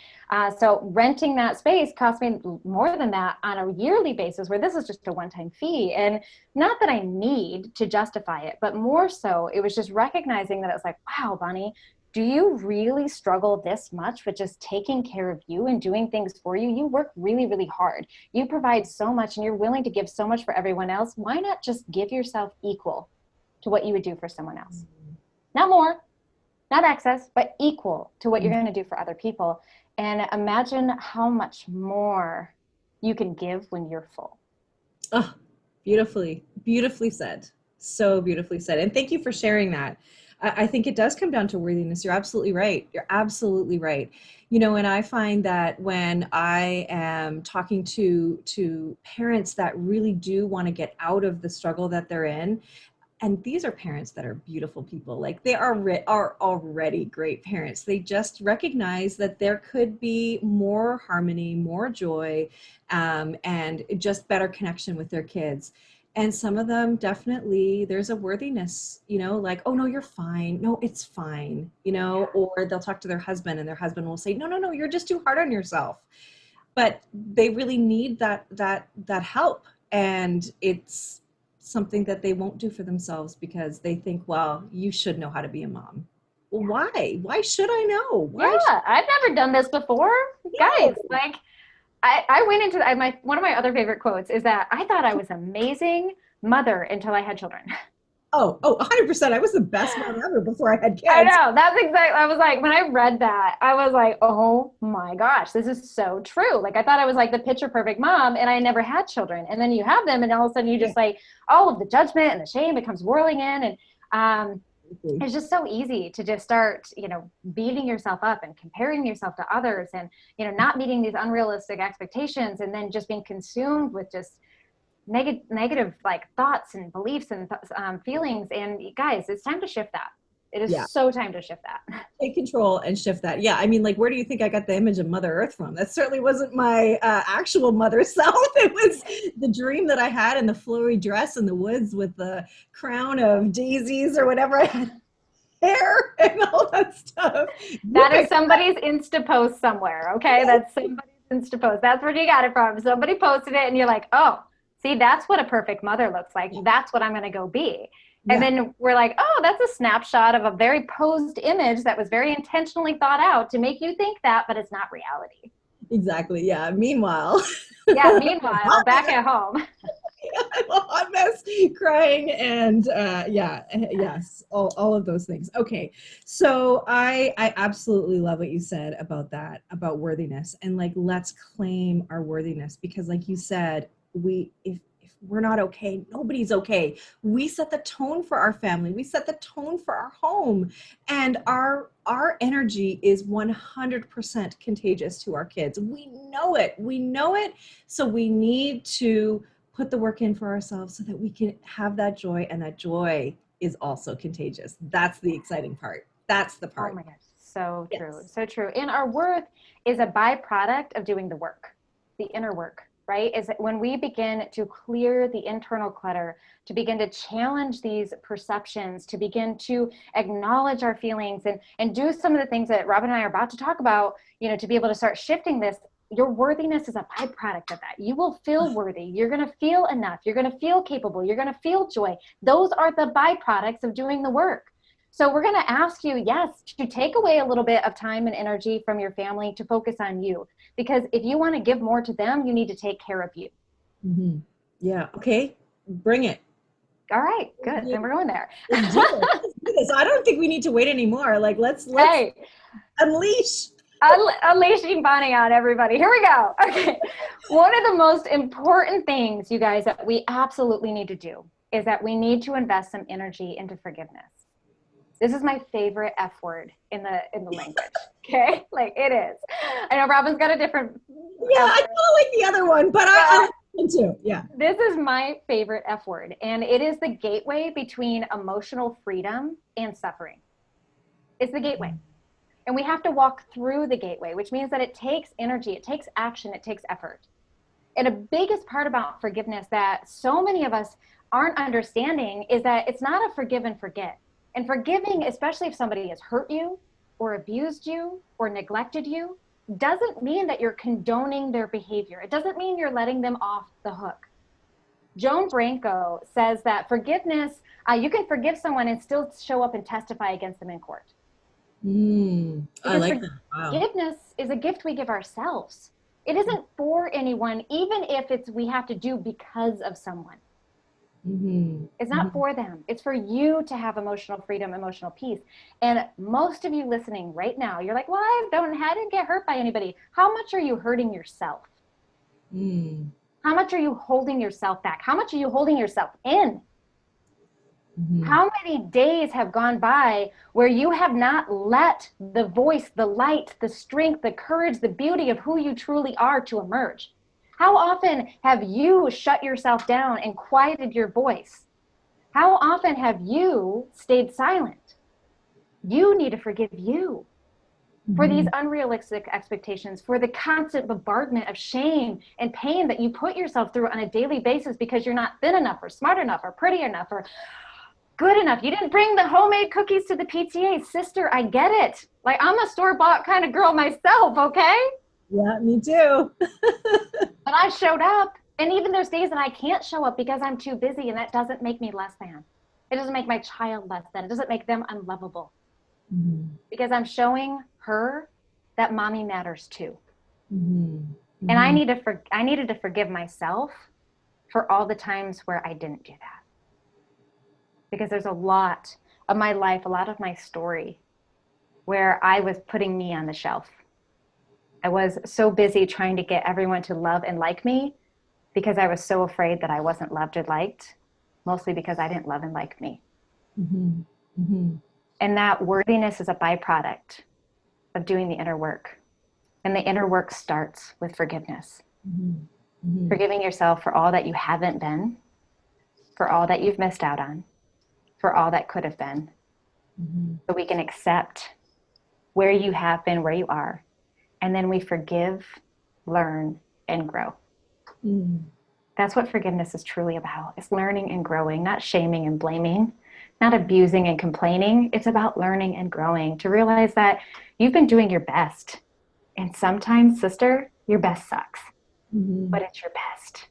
Speaker 2: so renting that space cost me more than that on a yearly basis where this is just a one-time fee. And not that I need to justify it, but more so it was just recognizing that it's like, wow, Bonnie, do you really struggle this much with just taking care of you and doing things for you? You work really, really hard. You provide so much and you're willing to give so much for everyone else. Why not just give yourself equal to what you would do for someone else? Not more, not excess, but equal to what you're going to do for other people. And imagine how much more you can give when you're full.
Speaker 1: Oh, beautifully said. So beautifully said. And thank you for sharing that. I think it does come down to worthiness. You're absolutely right. You're absolutely right. And I find that when I am talking to parents that really do want to get out of the struggle that they're in, and these are parents that are beautiful people, like they are already great parents. They just recognize that there could be more harmony, more joy, and just better connection with their kids. And some of them definitely, there's a worthiness, like, oh no, you're fine. No, it's fine, or they'll talk to their husband and their husband will say, no, you're just too hard on yourself. But they really need that help. And it's something that they won't do for themselves because they think, well, you should know how to be a mom. Well, why should I know?
Speaker 2: I've never done this before. No. Guys, like I went into one of my other favorite quotes is that I thought I was an amazing mother until I had children.
Speaker 1: Oh, 100%. I was the best mom ever before I had kids.
Speaker 2: I know. That's exactly, I was like, when I read that, I was like, oh my gosh, this is so true. Like I thought I was like the picture perfect mom and I never had children. And then you have them and all of a sudden you just like all of the judgment and the shame, it comes whirling in. And it's just so easy to just start, beating yourself up and comparing yourself to others and, not meeting these unrealistic expectations and then just being consumed with just negative like thoughts and beliefs and feelings. And guys, it's time to shift that. It is so time to shift that.
Speaker 1: Take control and shift that. Yeah. I mean, like, where do you think I got the image of Mother Earth from? That certainly wasn't my actual mother self. It was the dream that I had in the flowy dress in the woods with the crown of daisies or whatever I had. Hair and all that stuff.
Speaker 2: That is somebody's Insta post somewhere. Okay. That's somebody's Insta post. That's where you got it from. Somebody posted it and you're like, oh, see, that's what a perfect mother looks like. That's what I'm going to go be. And then we're like, oh, that's a snapshot of a very posed image that was very intentionally thought out to make you think that, but it's not reality.
Speaker 1: Exactly. Yeah. Meanwhile,
Speaker 2: back at home.
Speaker 1: I'm a hot mess, crying, and yes, all of those things. Okay, so I absolutely love what you said about that, about worthiness, and like let's claim our worthiness because, like you said, if we're not okay. Nobody's okay. We set the tone for our family. We set the tone for our home. And our energy is 100% contagious to our kids. We know it. We know it. So we need to put the work in for ourselves so that we can have that joy, and that joy is also contagious. That's the exciting part. That's the part.
Speaker 2: Oh my gosh, so true,
Speaker 1: Yes.
Speaker 2: so true. And our worth is a byproduct of doing the work, the inner work, right? Is that when we begin to clear the internal clutter, to begin to challenge these perceptions, to begin to acknowledge our feelings, and do some of the things that Robin and I are about to talk about, you know, to be able to start shifting this. Your worthiness is a byproduct of that. You will feel worthy. You're going to feel enough. You're going to feel capable. You're going to feel joy. Those are the byproducts of doing the work. So we're going to ask you, yes, to take away a little bit of time and energy from your family to focus on you. Because if you want to give more to them, you need to take care of you.
Speaker 1: Mm-hmm. Yeah. Okay. Bring it.
Speaker 2: All right, good. Then we're going there.
Speaker 1: Let's do it. Let's do this. I don't think we need to wait anymore. Like, let's
Speaker 2: Hey,
Speaker 1: unleash.
Speaker 2: unleashing Bonnie on everybody. Here we go. Okay. One of the most important things, you guys, that we absolutely need to do is that we need to invest some energy into forgiveness. This is my favorite F word in the language. Okay, like it is. I know Robin's got a different.
Speaker 1: Yeah, I kind of like the other one, but I like one too. Yeah.
Speaker 2: This is my favorite F word, and it is the gateway between emotional freedom and suffering. It's the gateway. And we have to walk through the gateway, which means that it takes energy, it takes action, it takes effort. And a biggest part about forgiveness that so many of us aren't understanding is that it's not a forgive and forget. And forgiving, especially if somebody has hurt you or abused you or neglected you, doesn't mean that you're condoning their behavior. It doesn't mean you're letting them off the hook. Joan Branco says that forgiveness, you can forgive someone and still show up and testify against them in court.
Speaker 1: I like that. Wow.
Speaker 2: Forgiveness is a gift we give ourselves. It isn't for anyone, even if we have to do because of someone. It's not for them. It's for you to have emotional freedom, emotional peace. And most of you listening right now, you're like, well, I didn't get hurt by anybody. How much are you hurting yourself? How much are you holding yourself back? How much are you holding yourself in? How many days have gone by where you have not let the voice, the light, the strength, the courage, the beauty of who you truly are to emerge? How often have you shut yourself down and quieted your voice? How often have you stayed silent? You need to forgive you for these unrealistic expectations, for the constant bombardment of shame and pain that you put yourself through on a daily basis because you're not thin enough or smart enough or pretty enough or good enough. You didn't bring the homemade cookies to the PTA. Sister, I get it. Like, I'm a store-bought kind of girl myself, okay?
Speaker 1: Yeah, me too.
Speaker 2: But I showed up. And even there's days that I can't show up because I'm too busy, and that doesn't make me less than. It doesn't make my child less than. It doesn't make them unlovable. Because I'm showing her that mommy matters too. And I needed to forgive myself for all the times where I didn't do that. Because there's a lot of my life, a lot of my story where I was putting me on the shelf. I was so busy trying to get everyone to love and like me because I was so afraid that I wasn't loved or liked, mostly because I didn't love and like me. And that worthiness is a byproduct of doing the inner work. And the inner work starts with forgiveness. Forgiving yourself for all that you haven't been, for all that you've missed out on, for all that could have been. So we can accept where you have been, where you are. And then we forgive, learn, and grow. That's what forgiveness is truly about. It's learning and growing, not shaming and blaming, not abusing and complaining. It's about learning and growing to realize that you've been doing your best. And sometimes, sister, your best sucks, but it's your best.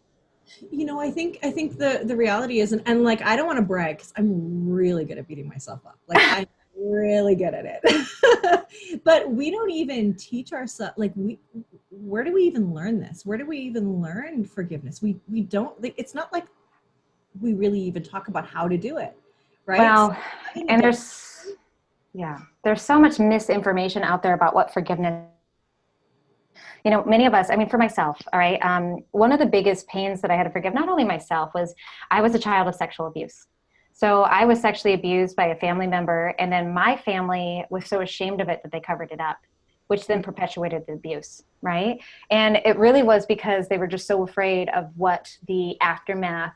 Speaker 1: You know, I think the reality is, and like, I don't want to brag because I'm really good at beating myself up. Like, I'm really good at it. But we don't even teach ourselves, like, where do we even learn this? Where do we even learn forgiveness? We don't, it's not like we really even talk about how to do it, right?
Speaker 2: Well, and there's so much misinformation out there about what forgiveness You know, many of us, I mean, for myself, all right, one of the biggest pains that I had to forgive, not only myself, was I was a child of sexual abuse. So I was sexually abused by a family member, and then my family was so ashamed of it that they covered it up, which then perpetuated the abuse, right? And it really was because they were just so afraid of what the aftermath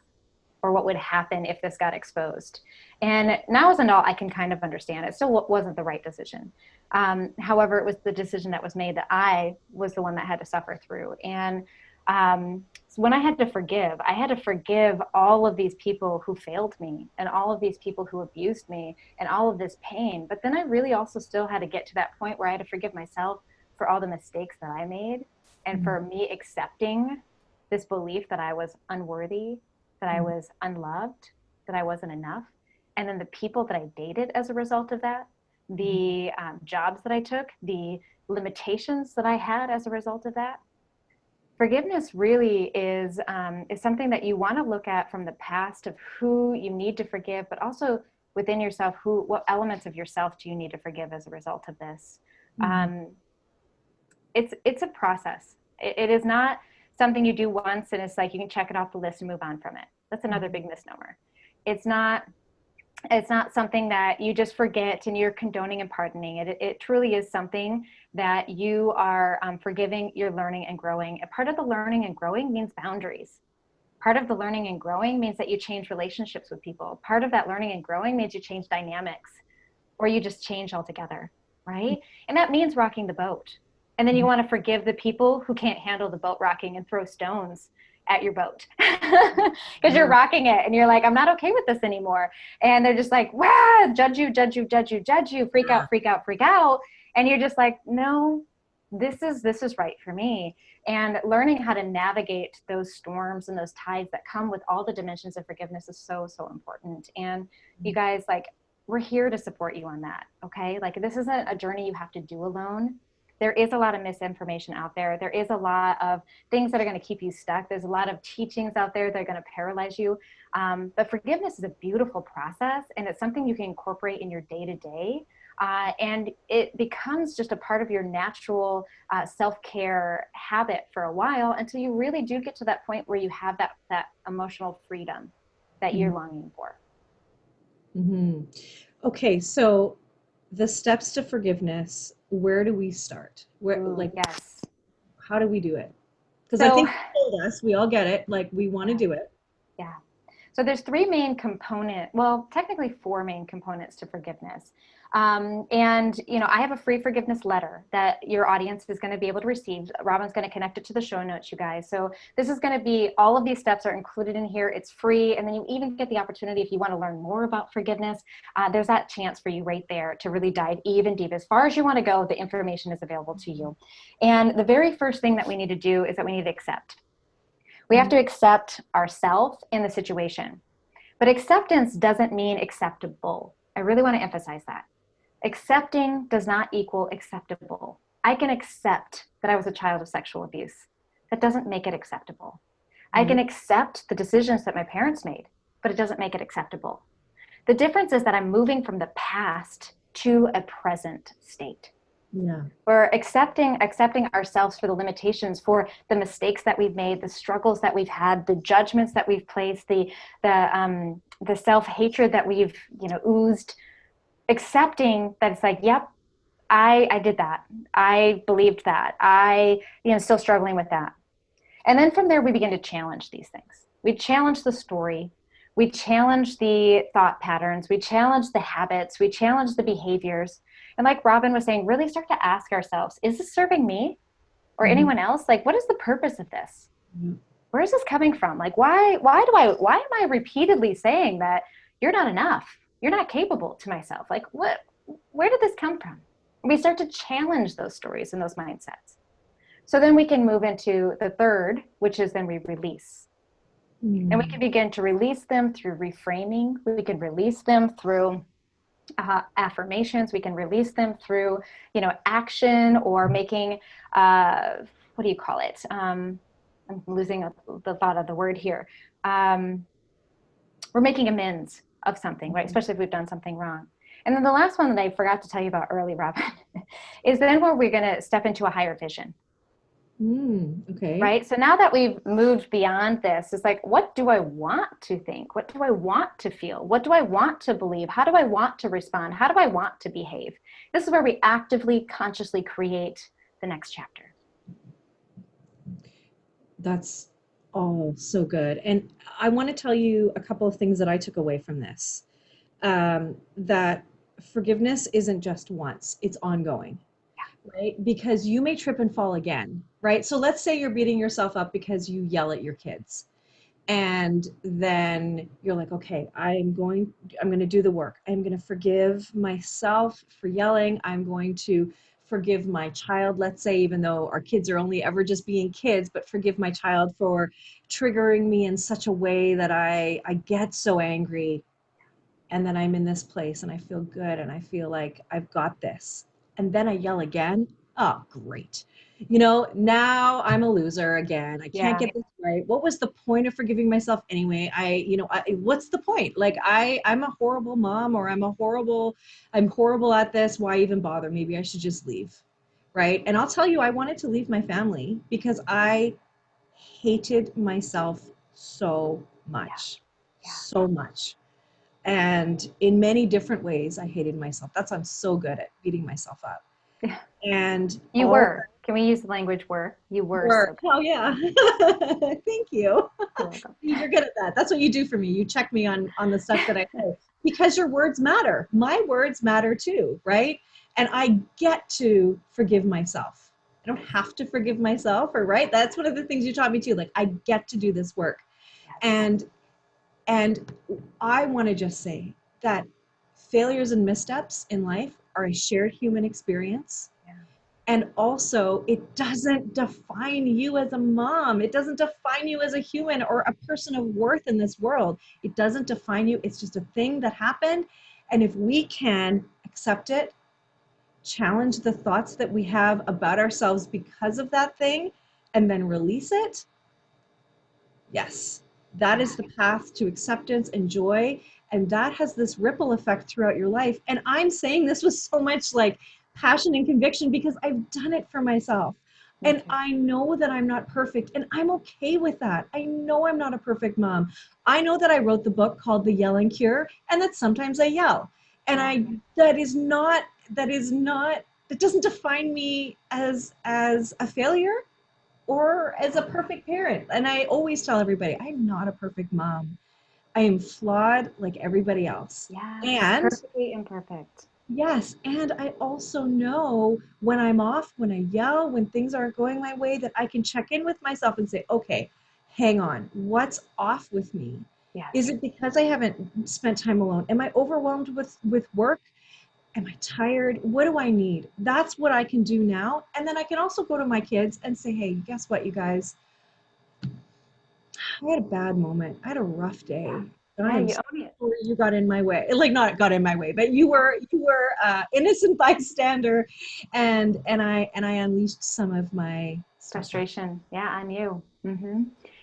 Speaker 2: or what would happen if this got exposed. And now as an adult, I can kind of understand it. Still wasn't the right decision. However, it was the decision that was made that I was the one that had to suffer through. And so when I had to forgive all of these people who failed me and all of these people who abused me and all of this pain. But then I really also still had to get to that point where I had to forgive myself for all the mistakes that I made and for me accepting this belief that I was unworthy, that I was unloved, that I wasn't enough. And then the people that I dated as a result of that, the jobs that I took, the limitations that I had as a result of that. Forgiveness really is something that you want to look at from the past of who you need to forgive, but also within yourself, what elements of yourself do you need to forgive as a result of this? It's a process. It is not something you do once and it's like you can check it off the list and move on from it. That's another big misnomer. It's not something that you just forget and you're condoning and pardoning. It truly is something that you are forgiving, you're learning and growing. And part of the learning and growing means boundaries. Part of the learning and growing means that you change relationships with people. Part of that learning and growing means you change dynamics or you just change altogether, right? And that means rocking the boat. And then you want to forgive the people who can't handle the boat rocking and throw stones at your boat because you're rocking it and you're like, I'm not okay with this anymore. And they're just like, wow, judge you, freak out. And you're just like, no, this is right for me. And learning how to navigate those storms and those tides that come with all the dimensions of forgiveness is so, so important. And you guys, like, we're here to support you on that. Okay. Like, this isn't a journey you have to do alone. There is a lot of misinformation out there. There is a lot of things that are going to keep you stuck. There's a lot of teachings out there that are going to paralyze you. But forgiveness is a beautiful process, and it's something you can incorporate in your day-to-day. And it becomes just a part of your natural self-care habit for a while until you really do get to that point where you have that emotional freedom that you're longing for.
Speaker 1: Okay, so the steps to forgiveness, where do we start?
Speaker 2: Yes.
Speaker 1: How do we do it? Because I think you told us, we all get it, like we want to do it.
Speaker 2: Yeah. So there's technically four main components to forgiveness. And, you know, I have a free forgiveness letter that your audience is going to be able to receive. Robin's going to connect it to the show notes, you guys. So this is going to be, all of these steps are included in here. It's free. And then you even get the opportunity, if you want to learn more about forgiveness, there's that chance for you right there to really dive even deep. As far as you want to go, the information is available to you. And the very first thing that we need to do is that we need to accept. We have to accept ourselves in the situation. But acceptance doesn't mean acceptable. I really want to emphasize that. Accepting does not equal acceptable. I can accept that I was a child of sexual abuse. That doesn't make it acceptable. I can accept the decisions that my parents made, but it doesn't make it acceptable. The difference is that I'm moving from the past to a present state.
Speaker 1: Yeah.
Speaker 2: We're accepting ourselves for the limitations, for the mistakes that we've made, the struggles that we've had, the judgments that we've placed, the self-hatred that we've, oozed. Accepting that it's like, yep, I did that. I believed that. Still struggling with that. And then from there, we begin to challenge these things. We challenge the story. We challenge the thought patterns. We challenge the habits. We challenge the behaviors. And like Robin was saying, really start to ask ourselves, is this serving me or anyone else? Like, what is the purpose of this? Where is this coming from? Like, why am I repeatedly saying that you're not enough? You're not capable to myself. Like, where did this come from? We start to challenge those stories and those mindsets. So then we can move into the third, which is then we release. And we can begin to release them through reframing. We can release them through affirmations. We can release them through, action or making, what do you call it? I'm losing the thought of the word here. We're making amends of something, right? Especially if we've done something wrong. And then the last one that I forgot to tell you about early, Robin, is then where we're going to step into a higher vision.
Speaker 1: Okay.
Speaker 2: right? So now that we've moved beyond this, it's like, what do I want to think? What do I want to feel? What do I want to believe? How do I want to respond? How do I want to behave? This is where we actively, consciously create the next chapter.
Speaker 1: That's all so good. And I want to tell you a couple of things that I took away from this. That forgiveness isn't just once, it's ongoing, right? Because you may trip and fall again, right? So let's say you're beating yourself up because you yell at your kids. And then you're like, okay, I'm going to do the work. I'm going to forgive myself for yelling. I'm going to forgive my child, let's say, even though our kids are only ever just being kids, but forgive my child for triggering me in such a way that I get so angry. And then I'm in this place and I feel good and I feel like I've got this. And then I yell again. Oh, great. Now I'm a loser again. I can't
Speaker 2: Yeah.
Speaker 1: get this right. What was the point of forgiving myself anyway? What's the point? Like I'm a horrible mom, or I'm horrible at this. Why even bother? Maybe I should just leave. Right. And I'll tell you, I wanted to leave my family because I hated myself so much,
Speaker 2: Yeah.
Speaker 1: so much. And in many different ways, I hated myself. That's I'm so good at beating myself up.
Speaker 2: Yeah.
Speaker 1: And
Speaker 2: You
Speaker 1: all
Speaker 2: were. Can we use the language were? You were so
Speaker 1: work.
Speaker 2: good.
Speaker 1: Oh yeah. Thank you.
Speaker 2: You're welcome.
Speaker 1: You're good at that. That's what you do for me. You check me on the stuff that I say because your words matter. My words matter too, right? And I get to forgive myself. I don't have to forgive myself, or right? That's one of the things you taught me too. Like I get to do this work.
Speaker 2: Yes.
Speaker 1: And I want to just say that failures and missteps in life are a shared human experience.
Speaker 2: Yeah.
Speaker 1: And also, it doesn't define you as a mom. It doesn't define you as a human or a person of worth in this world. It doesn't define you. It's just a thing that happened. And if we can accept it, challenge the thoughts that we have about ourselves because of that thing, and then release it, yes, that is the path to acceptance and joy. And that has this ripple effect throughout your life. And I'm saying this with so much like passion and conviction because I've done it for myself.
Speaker 2: Me
Speaker 1: And
Speaker 2: too.
Speaker 1: I know that I'm not perfect, and I'm okay with that. I know I'm not a perfect mom. I know that I wrote the book called The Yelling Cure, and that sometimes I yell. And that doesn't define me as a failure or as a perfect parent. And I always tell everybody, I'm not a perfect mom. I am flawed like everybody else.
Speaker 2: Yes.
Speaker 1: And
Speaker 2: Perfectly imperfect.
Speaker 1: yes, and I also know when I'm off, when I yell, when things aren't going my way, that I can check in with myself and say, okay, hang on, what's off with me?
Speaker 2: Yes.
Speaker 1: Is it because I haven't spent time alone? Am I overwhelmed with work? Am I tired? What do I need? That's what I can do now. And then I can also go to my kids and say, hey, guess what, you guys? I had a bad moment. I had a rough day. And I
Speaker 2: Yeah,
Speaker 1: am
Speaker 2: you
Speaker 1: sorry
Speaker 2: own it.
Speaker 1: you got in my way. Like not got in my way, but you were innocent bystander, and I unleashed some of my stuff.
Speaker 2: Frustration. Yeah, on you. It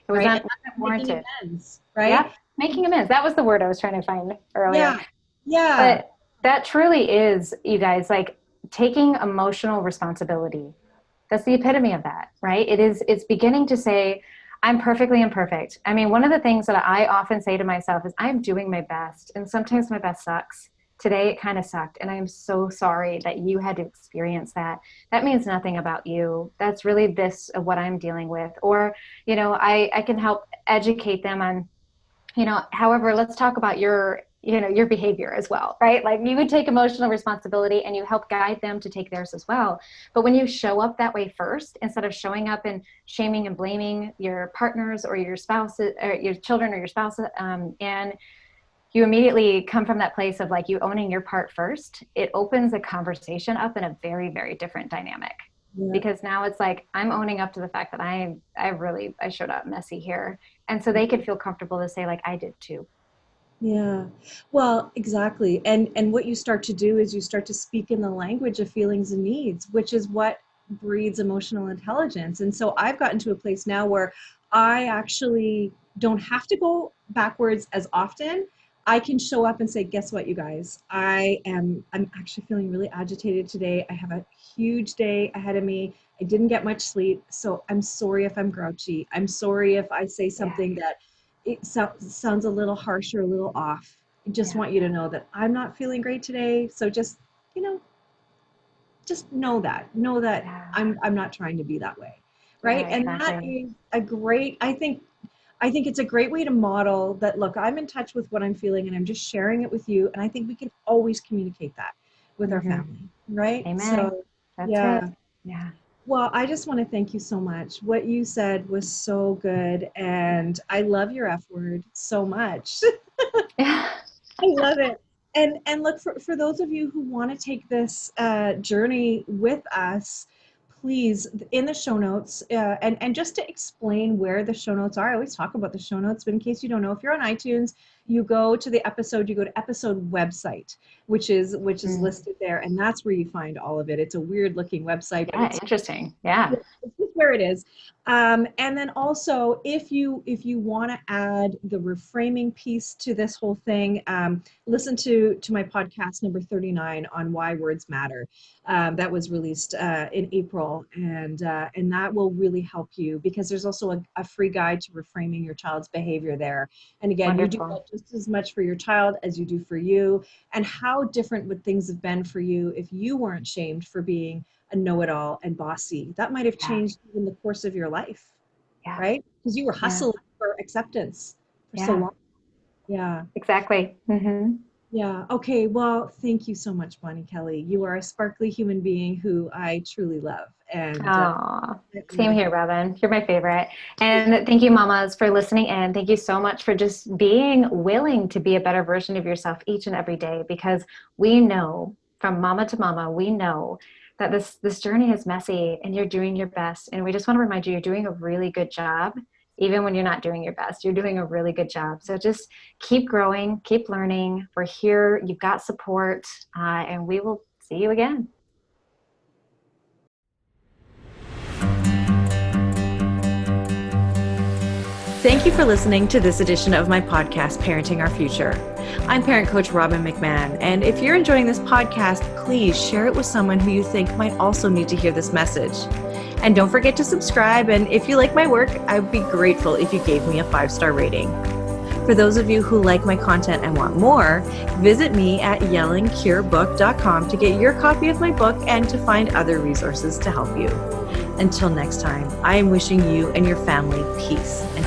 Speaker 1: Right. And
Speaker 2: wasn't
Speaker 1: that's making
Speaker 2: warranted.
Speaker 1: amends.
Speaker 2: Yep.
Speaker 1: Right.
Speaker 2: Making amends. That was the word I was trying to find earlier.
Speaker 1: Yeah. Yeah.
Speaker 2: But that truly is, you guys, like taking emotional responsibility. That's the epitome of that, right? It's beginning to say, I'm perfectly imperfect. I mean, one of the things that I often say to myself is, I'm doing my best. And sometimes my best sucks. Today it kind of sucked. And I'm so sorry that you had to experience that. That means nothing about you. That's really this of what I'm dealing with. Or, I can help educate them on, however, let's talk about your behavior as well, right? Like you would take emotional responsibility and you help guide them to take theirs as well. But when you show up that way first, instead of showing up and shaming and blaming your partners or your spouses or your children or your spouse, and you immediately come from that place of like you owning your part first, it opens a conversation up in a very, very different dynamic.
Speaker 1: Yeah.
Speaker 2: Because now it's like I'm owning up to the fact that I showed up messy here, and so they could feel comfortable to say like I did too.
Speaker 1: Yeah. Well, exactly. And what you start to do is you start to speak in the language of feelings and needs, which is what breeds emotional intelligence. And so I've gotten to a place now where I actually don't have to go backwards as often. I can show up and say, guess what, you guys? I'm actually feeling really agitated today. I have a huge day ahead of me. I didn't get much sleep, so I'm sorry if I'm grouchy. I'm sorry if I say something that it sounds a little harsh or a little off. I just want you to know that I'm not feeling great today. So just, you know, just know that I'm not trying to be that way. Right.
Speaker 2: Yeah,
Speaker 1: And that
Speaker 2: exactly.
Speaker 1: is a great, I think it's a great way to model that, look, I'm in touch with what I'm feeling and I'm just sharing it with you. And I think we can always communicate that with our
Speaker 2: Mm-hmm.
Speaker 1: family. Right.
Speaker 2: Amen.
Speaker 1: So
Speaker 2: That's it.
Speaker 1: yeah.
Speaker 2: Yeah.
Speaker 1: Well, I just want to thank you so much. What you said was so good. And I love your F word so much.
Speaker 2: Yeah.
Speaker 1: I love it. And look, for those of you who want to take this journey with us, please, in the show notes, and just to explain where the show notes are, I always talk about the show notes, but in case you don't know, if you're on iTunes, you go to the episode, you go to episode website, which is listed there, and that's where you find all of it. It's a weird looking website, but
Speaker 2: Yeah, interesting. Yeah.
Speaker 1: it's just where it is. And then also, if you want to add the reframing piece to this whole thing, listen to my podcast number 39 on why words matter. That was released in April, and that will really help you, because there's also a free guide to reframing your child's behavior there. And again, you do
Speaker 2: Wonderful.
Speaker 1: that just as much for your child as you do for you. And how different would things have been for you if you weren't shamed for being a know-it-all and bossy? That might have
Speaker 2: Yeah.
Speaker 1: changed in the course of your life,
Speaker 2: Yeah.
Speaker 1: right? Because you were
Speaker 2: Yeah.
Speaker 1: hustling for acceptance for so
Speaker 2: Yeah.
Speaker 1: long. Yeah.
Speaker 2: Exactly. Mm-hmm.
Speaker 1: Yeah. Okay. Well, thank you so much, Bonnie Kelly. You are a sparkly human being who I truly love. And
Speaker 2: Oh,
Speaker 1: I'm
Speaker 2: same
Speaker 1: going
Speaker 2: here,
Speaker 1: to
Speaker 2: Robin. You're my favorite. And thank you, mamas, for listening in. Thank you so much for just being willing to be a better version of yourself each and every day, because we know from mama to mama, we know that this journey is messy and you're doing your best. And we just want to remind you, you're doing a really good job. Even when you're not doing your best, you're doing a really good job. So just keep growing, keep learning. We're here. You've got support, and we will see you again.
Speaker 1: Thank you for listening to this edition of my podcast, Parenting Our Future. I'm parent coach Robin McManne, and if you're enjoying this podcast, please share it with someone who you think might also need to hear this message. And don't forget to subscribe, and if you like my work, I would be grateful if you gave me a 5-star rating. For those of you who like my content and want more, visit me at yellingcurebook.com to get your copy of my book and to find other resources to help you. Until next time, I am wishing you and your family peace and